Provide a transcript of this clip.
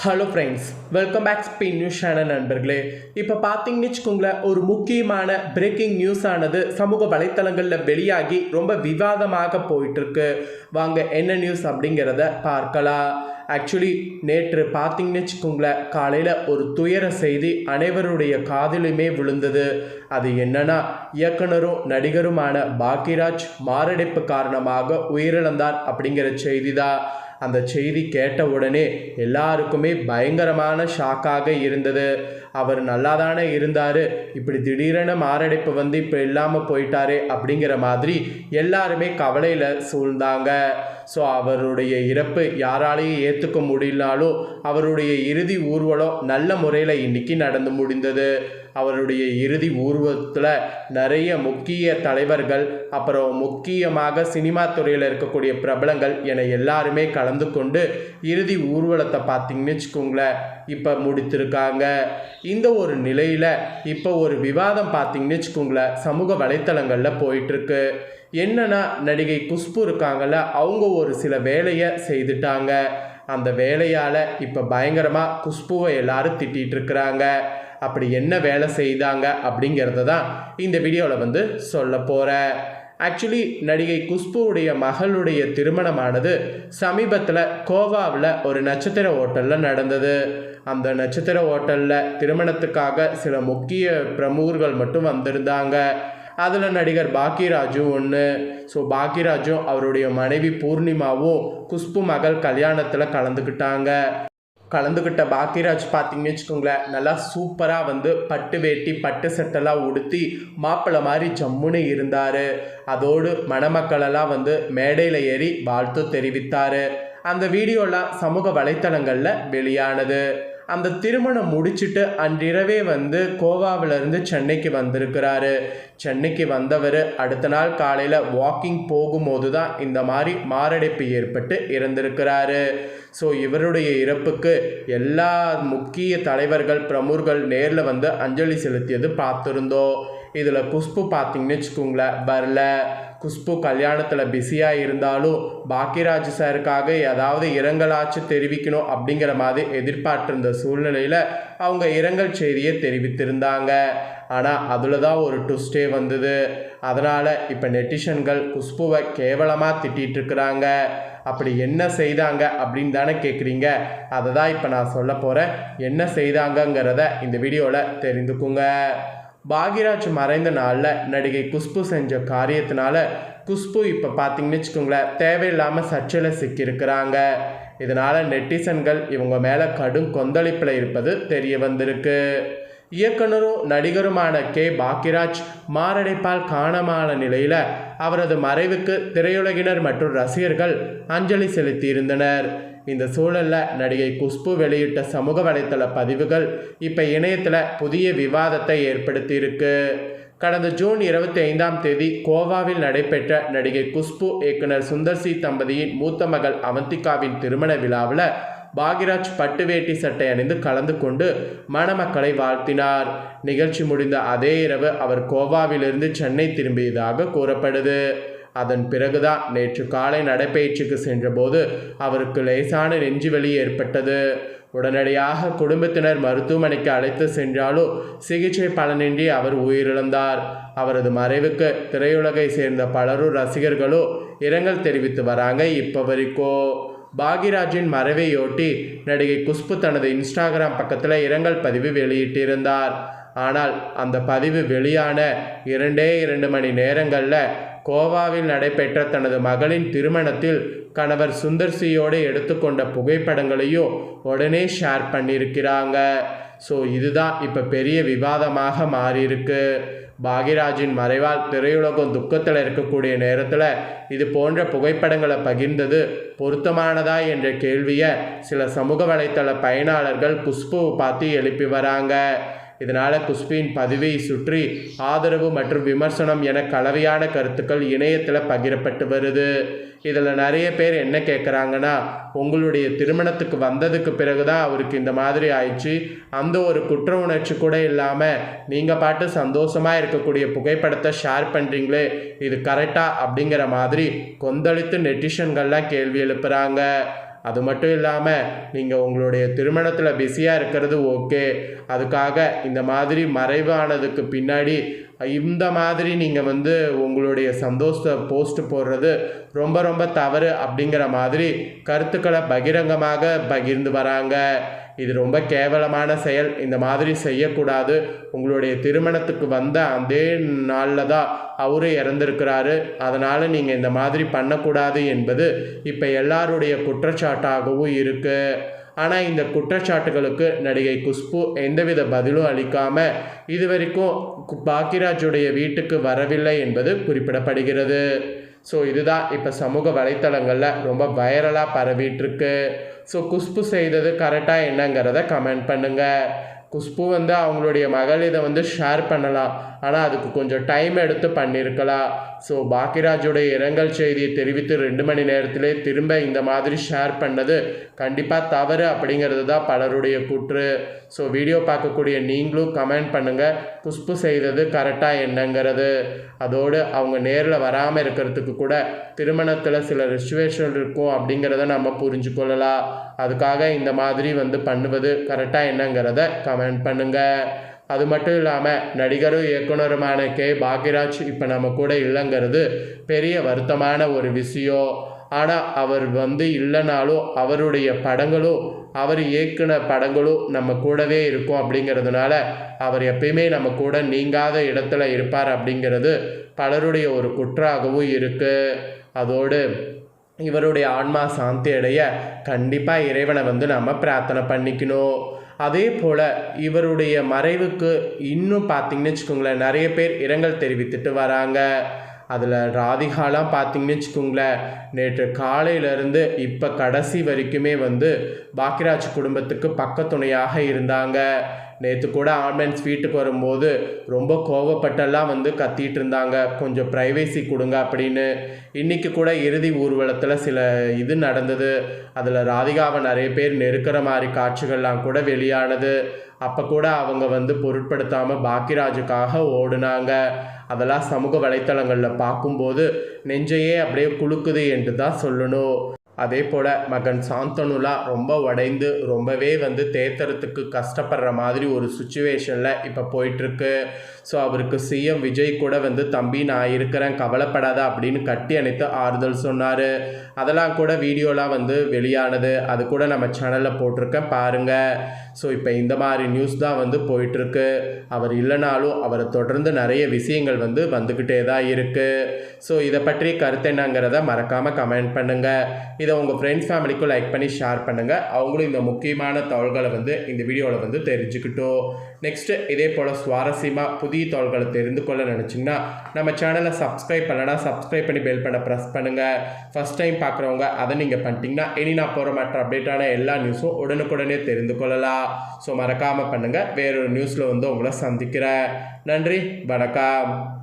Hello friends, welcome back ஸ்பீன் news channel நண்பர்களே. இப்போ பார்த்தீங்கன்னு வச்சுக்கோங்களேன், ஒரு முக்கியமான பிரேக்கிங் நியூஸ் ஆனது சமூக வலைத்தளங்களில் வெளியாகி ரொம்ப விவாதமாக போயிட்டுருக்கு. வாங்க என்ன நியூஸ் அப்படிங்கிறத பார்க்கலாம். ஆக்சுவலி நேற்று பார்த்தீங்கன்னு வச்சுக்கோங்களேன், காலையில் ஒரு துயர செய்தி அனைவருடைய காதிலுமே விழுந்தது. அது என்னன்னா, இயக்குனரும் நடிகருமான பாக்யராஜ் மாரடைப்பு காரணமாக உயிரிழந்தார் அப்படிங்கிற செய்தி தான். அந்த செய்தி கேட்ட உடனே எல்லாருக்குமே பயங்கரமான ஷாக்காக இருந்தது. அவர் நல்லா தானே இருந்தார், இப்படி திடீரென மாரடைப்பு வந்து இப்போ இல்லாமல் போயிட்டாரே அப்படிங்கிற மாதிரி எல்லாருமே கவலையில் சூழ்ந்தாங்க. ஸோ அவருடைய இறப்பு யாராலையும் ஏற்றுக்க முடியலனாலும் அவருடைய இறுதி ஊர்வலம் நல்ல முறையில் இன்னைக்கு நடந்து முடிந்தது. அவருடைய இறுதி ஊர்வலத்தில் நிறைய முக்கிய தலைவர்கள், அப்புறம் முக்கியமாக சினிமா துறையில் இருக்கக்கூடிய பிரபலங்கள் என எல்லாருமே கலந்து கொண்டு இறுதி ஊர்வலத்தை பார்த்தீங்கன்னு வச்சுக்கோங்களேன் இப்போ முடித்திருக்காங்க. இந்த ஒரு நிலையில் இப்போ ஒரு விவாதம் பார்த்தீங்கன்னு வச்சுக்கோங்களேன் சமூக வலைத்தளங்களில் போயிட்டுருக்கு. என்னன்னா, நடிகை குஷ்பு இருக்காங்கல்ல, அவங்க ஒரு சில வேலையை செய்துட்டாங்க. அந்த வேலையால் இப்போ பயங்கரமாக குஷ்புவை எல்லாரும் திட்டிகிட்டு இருக்கிறாங்க. அப்படி என்ன வேலை செய்தாங்க அப்படிங்கிறத தான் இந்த வீடியோவில் வந்து சொல்ல போகிறேன். ஆக்சுவலி நடிகை குஷ்புவுடைய மகளுடைய திருமணமானது சமீபத்தில் கோவாவில் ஒரு நட்சத்திர ஹோட்டலில் நடந்தது. அந்த நட்சத்திர ஹோட்டலில் திருமணத்துக்காக சில முக்கிய பிரமுகர்கள் மட்டும் வந்திருந்தாங்க. அதில் நடிகர் பாக்யராஜும் ஒன்று. ஸோ பாக்யராஜும் அவருடைய மனைவி பூர்ணிமாவும் குஷ்பு மகள் கல்யாணத்தில் கலந்துக்கிட்ட பாக்யராஜ் பார்த்தீங்கன்னு வச்சுக்கோங்களேன், நல்லா சூப்பராக வந்து பட்டு வேட்டி பட்டு சட்டெல்லாம் உடுத்தி மாப்பிள்ளை மாதிரி ஜம்முன்னு இருந்தார். அதோடு மணமக்களெல்லாம் வந்து மேடையில் ஏறி வாழ்த்து தெரிவித்தார். அந்த வீடியோலாம் சமூக வலைத்தளங்களில் வெளியானது. அந்த திருமணம் முடிச்சுட்டு அன்றிரவே வந்து கோவாவிலிருந்து சென்னைக்கு வந்திருக்கிறாரு. சென்னைக்கு வந்தவர் அடுத்த நாள் காலையில் வாக்கிங் போகும்போது தான் இந்த மாதிரி மாரடைப்பு ஏற்பட்டு இறந்திருக்கிறாரு. ஸோ இவருடைய இறப்புக்கு எல்லா முக்கிய தலைவர்கள் பிரமுகர்கள் நேரில் வந்து அஞ்சலி செலுத்தியது பார்த்துருந்தோம். இதில் குஷ்பு பார்த்தீங்கன்னு வச்சுக்கோங்களேன் வரல. குஷ்பு கல்யாணத்தில் பிஸியாக இருந்தாலும் பாக்யராஜ் சாருக்காக ஏதாவது இரங்கலாச்சு தெரிவிக்கணும் அப்படிங்கிற மாதிரி எதிர்பார்த்திருந்த சூழ்நிலையில் அவங்க இரங்கல் செய்தியை தெரிவித்திருந்தாங்க. ஆனால் அதில் தான் ஒரு ட்விஸ்டே வந்தது. அதனால் இப்போ நெட்டிசன்கள் குஷ்புவை கேவலமாக திட்டிகிட்டு இருக்கிறாங்க. அப்படி என்ன செய்தாங்க அப்படின்னு தானே கேட்குறீங்க. அதை தான் இப்போ நான் சொல்ல போகிறேன். என்ன செய்தாங்கங்கிறத இந்த வீடியோவில் தெரிந்துக்குங்க. பாக்யராஜ் மறைந்த நாளில் நடிகை குஷ்பு செஞ்ச காரியத்தினால குஷ்பு இப்போ பார்த்தீங்கன்னு வச்சுக்கோங்களேன் தேவையில்லாமல் சர்ச்சையில் சிக்கியிருக்கிறாங்க. இதனால் நெட்டிசன்கள் இவங்க மேலே கடும் கொந்தளிப்பில் இருப்பது தெரிய வந்திருக்கு. இயக்குனரும் நடிகருமான பாக்யராஜ் மாரடைப்பால் காணமான நிலையில் அவரது மறைவுக்கு திரையுலகினர் மற்றும் ரசிகர்கள் அஞ்சலி செலுத்தியிருந்தனர். இந்த சூழலில் நடிகை குஷ்பு வெளியிட்ட சமூக வலைத்தள பதிவுகள் இப்போ இணையத்தில் புதிய விவாதத்தை ஏற்படுத்தியிருக்கு. கடந்த ஜூன் 25 கோவாவில் நடைபெற்ற நடிகை குஷ்பு இயக்குனர் சுந்தர்சி தம்பதியின் மூத்த மகள் அவந்திகாவின் திருமண விழாவில் பாக்யராஜ் பட்டு வேட்டி சட்டை அணிந்து கலந்து கொண்டு மணமக்களை வாழ்த்தினார். நிகழ்ச்சி முடிந்த அதே இரவு அவர் கோவாவிலிருந்து சென்னை திரும்பியதாக கூறப்படுது. அதன் பிறகுதான் நேற்று காலை நடைபயிற்சிக்கு சென்றபோது அவருக்கு லேசான நெஞ்சுவலி ஏற்பட்டது. உடனடியாக குடும்பத்தினர் மருத்துவமனைக்கு அழைத்து சென்றாலும் சிகிச்சை பலனின்றி அவர் உயிரிழந்தார். அவரது மறைவுக்கு திரையுலகை சேர்ந்த பலரும் ரசிகர்களும் இரங்கல் தெரிவித்து வராங்க. இப்போ வரைக்கும் பாக்யராஜின் மறைவையொட்டி நடிகை குஷ்பு தனது இன்ஸ்டாகிராம் பக்கத்தில் இரங்கல் பதிவு வெளியிட்டிருந்தார். ஆனால் அந்த பதிவு வெளியான 2 மணி நேரங்களில் கோவாவில் நடைபெற்ற தனது மகளின் திருமணத்தில் கணவர் சுந்தர்சியோடு எடுத்துக்கொண்ட புகைப்படங்களையும் உடனே ஷேர் பண்ணியிருக்கிறாங்க. ஸோ இதுதான் இப்போ பெரிய விவாதமாக மாறியிருக்கு. பாக்யராஜின் மறைவால் திரையுலகம் துக்கத்தில் இருக்கக்கூடிய நேரத்தில் இது போன்ற புகைப்படங்களை பகிர்ந்தது பொருத்தமானதா என்ற கேள்வியை சில சமூக வலைத்தள பயனாளர்கள் குஷ்புவை பார்த்து எழுப்பி வராங்க. இதனால் குஷ்புவின் பதிவை சுற்றி ஆதரவு மற்றும் விமர்சனம் என கலவையான கருத்துக்கள் இணையத்தில் பகிரப்பட்டு வருது. இதில் நிறைய பேர் என்ன கேட்குறாங்கன்னா, உங்களுடைய திருமணத்துக்கு வந்ததுக்கு பிறகு தான் அவருக்கு இந்த மாதிரி ஆயிடுச்சு, அந்த ஒரு குற்ற உணர்ச்சி கூட இல்லாமல் நீங்கள் பாட்டு சந்தோஷமாக இருக்கக்கூடிய புகைப்படத்தை ஷேர் பண்ணுறீங்களே, இது கரெக்டாக அப்படிங்கிற மாதிரி கொந்தளித்து நெட்டிஷன்கள்லாம் கேள்வி எழுப்புகிறாங்க. அது மட்டும் இல்லாமல் நீங்கள் உங்களுடைய திருமணத்தில் பிஸியாக இருக்கிறது ஓகே, அதுக்காக இந்த மாதிரி மறைவானதுக்கு பின்னாடி இந்த மாதிரி நீங்கள் வந்து உங்களுடைய சந்தோஷத்தை போஸ்ட் போடுறது ரொம்ப ரொம்ப தவறு அப்படிங்கிற மாதிரி கருத்துக்களை பகிரங்கமாக பகிர்ந்து வராங்க. இது ரொம்ப கேவலமான செயல், இந்த மாதிரி செய்யக்கூடாது. உங்களுடைய திருமணத்துக்கு வந்த அதே நாளில் தான் அவரு இறந்துருக்கிறாரு, அதனால் நீங்கள் இந்த மாதிரி பண்ணக்கூடாது என்பது இப்போ எல்லாருடைய குற்றச்சாட்டாகவும் இருக்குது. ஆனால் இந்த குற்றச்சாட்டுகளுக்கு நடிகை குஷ்பு எந்தவித பதிலும் அளிக்காமல் இதுவரைக்கும் பாக்கியராஜுடைய வீட்டுக்கு வரவில்லை என்பது குறிப்பிடப்படுகிறது. ஸோ இதுதான் இப்போ சமூக வலைத்தளங்களில் ரொம்ப வைரலாக பரவிட்டுருக்கு. ஸோ குஷ்பு செய்தது கரெக்டாக என்னங்கிறத கமெண்ட் பண்ணுங்கள். குஷ்பு வந்து அவங்களுடைய மகள் இதை வந்து ஷேர் பண்ணலாம், ஆனால் அதுக்கு கொஞ்சம் டைம் எடுத்து பண்ணியிருக்கலாம். ஸோ பாக்கியராஜுடைய இரங்கல் செய்தியை தெரிவித்து 2 மணி நேரத்திலே திரும்ப இந்த மாதிரி ஷேர் பண்ணது கண்டிப்பாக தவறு அப்படிங்கிறது தான் பலருடைய கூற்று. ஸோ வீடியோ பார்க்கக்கூடிய நீங்களும் கமெண்ட் பண்ணுங்கள், குஷ்பு செய்தது கரெக்டாக என்னங்கிறது. அதோடு அவங்க நேரில் வராமல் இருக்கிறதுக்கு கூட திருமணத்தில் சில ரிச்சுவேஷன் இருக்கும் அப்படிங்கிறத நம்ம புரிஞ்சுக்கொள்ளலாம். அதுக்காக இந்த மாதிரி வந்து பண்ணுவது கரெக்டாக என்னங்கிறத கமெண்ட் பண்ணுங்கள். அது மட்டும் இல்லாமல் நடிகரும் இயக்குனருமான பாக்கியராஜ் இப்போ நம்ம கூட இல்லைங்கிறது பெரிய வருத்தமான ஒரு விஷயம். ஆனால் அவர் வந்து இல்லைனாலும் அவருடைய படங்களும் அவர் இயக்குன படங்களும் நம்ம கூடவே இருக்கும் அப்படிங்கிறதுனால அவர் எப்பயுமே நம்ம கூட நீங்காத இடத்துல இருப்பார் அப்படிங்கிறது பலருடைய ஒரு குற்றாகவும் இருக்குது. அதோடு இவருடைய ஆன்மா சாந்தி அடைய கண்டிப்பாக இறைவனை வந்து நம்ம பிரார்த்தனை பண்ணிக்கணும். அதே போல் இவருடைய மறைவுக்கு இன்னும் பார்த்திங்கன்னு வச்சுக்கோங்களேன், நிறைய பேர் இரங்கல் தெரிவித்துட்டு வராங்க. அதில் ராதிகாலாம் பார்த்திங்கன்னு வச்சுக்கோங்களேன், நேற்று காலையிலேருந்து இப்போ கடைசி வரைக்குமே வந்து பாக்கியராஜ் குடும்பத்துக்கு பக்கத்துணையாக இருந்தாங்க. நேற்று கூட ஆன்மென்ஸ் வீட்டுக்கு வரும்போது ரொம்ப கோவப்பட்டெல்லாம் வந்து கத்திட்டு இருந்தாங்க, கொஞ்சம் ப்ரைவேசி கொடுங்க அப்படின்னு. இன்றைக்கி கூட இறுதி ஊர்வலத்தில் சில இது நடந்தது, அதில் ராதிகாவை நிறைய பேர் நெருக்கிற மாதிரி காட்சிகள்லாம் கூட வெளியானது. அப்போ கூட அவங்க வந்து பொருட்படுத்தாமல் பாக்கியராஜுக்காக ஓடுனாங்க. அதெல்லாம் சமூக வலைத்தளங்களில் பார்க்கும்போது நெஞ்சையே அப்படியே குலுக்குது என்று தான் சொல்லணும். அதே போல் மகன் சாந்தனுலாம் ரொம்ப உடைந்து ரொம்பவே வந்து தேத்துறதுக்கு கஷ்டப்படுற மாதிரி ஒரு சுச்சுவேஷனில் இப்போ போயிட்டுருக்கு. ஸோ அவருக்கு சிஎம் விஜய் கூட வந்து தம்பி நான் இருக்கிறேன் கவலைப்படாத அப்படின்னு கட்டி அணைத்து ஆறுதல் சொன்னார். அதெல்லாம் கூட வீடியோலாம் வந்து வெளியானது, அது கூட நம்ம சேனலில் போட்டிருக்கேன் பாருங்கள். ஸோ இப்போ இந்த மாதிரி நியூஸ் தான் வந்து போயிட்டுருக்கு. அவர் இல்லைனாலும் அவரை தொடர்ந்து நிறைய விஷயங்கள் வந்து வந்துக்கிட்டே தான் இருக்குது. ஸோ இதை பற்றி கருத்து என்னங்கிறத மறக்காமல் கமெண்ட் பண்ணுங்கள். இதை உங்கள் ஃப்ரெண்ட்ஸ் ஃபேமிலிக்கும் லைக் பண்ணி ஷேர் பண்ணுங்கள், அவங்களும் இந்த முக்கியமான தகவல்களை வந்து இந்த வீடியோவில் வந்து தெரிஞ்சுக்கிட்டோம். நெக்ஸ்ட்டு இதே போல் சுவாரஸ்யமாக புதிய தகவல்களை தெரிந்து கொள்ள நினச்சிங்கன்னா நம்ம சேனலை சப்ஸ்கிரைப் பண்ணனா சப்ஸ்கிரைப் பண்ணி பெல் பண்ண ப்ரெஸ் பண்ணுங்கள். ஃபஸ்ட் டைம் பார்க்குறவங்க அதை நீங்கள் பண்ணிட்டீங்கன்னா இனி நான் போகிற மற்ற அப்டேட்டான எல்லா நியூஸும் உடனுக்குடனே தெரிந்து கொள்ளலாம். ஸோ மறக்காமல் பண்ணுங்கள். வேறொரு நியூஸில் வந்து உங்களை சந்திக்கிறேன். நன்றி, வணக்கம்.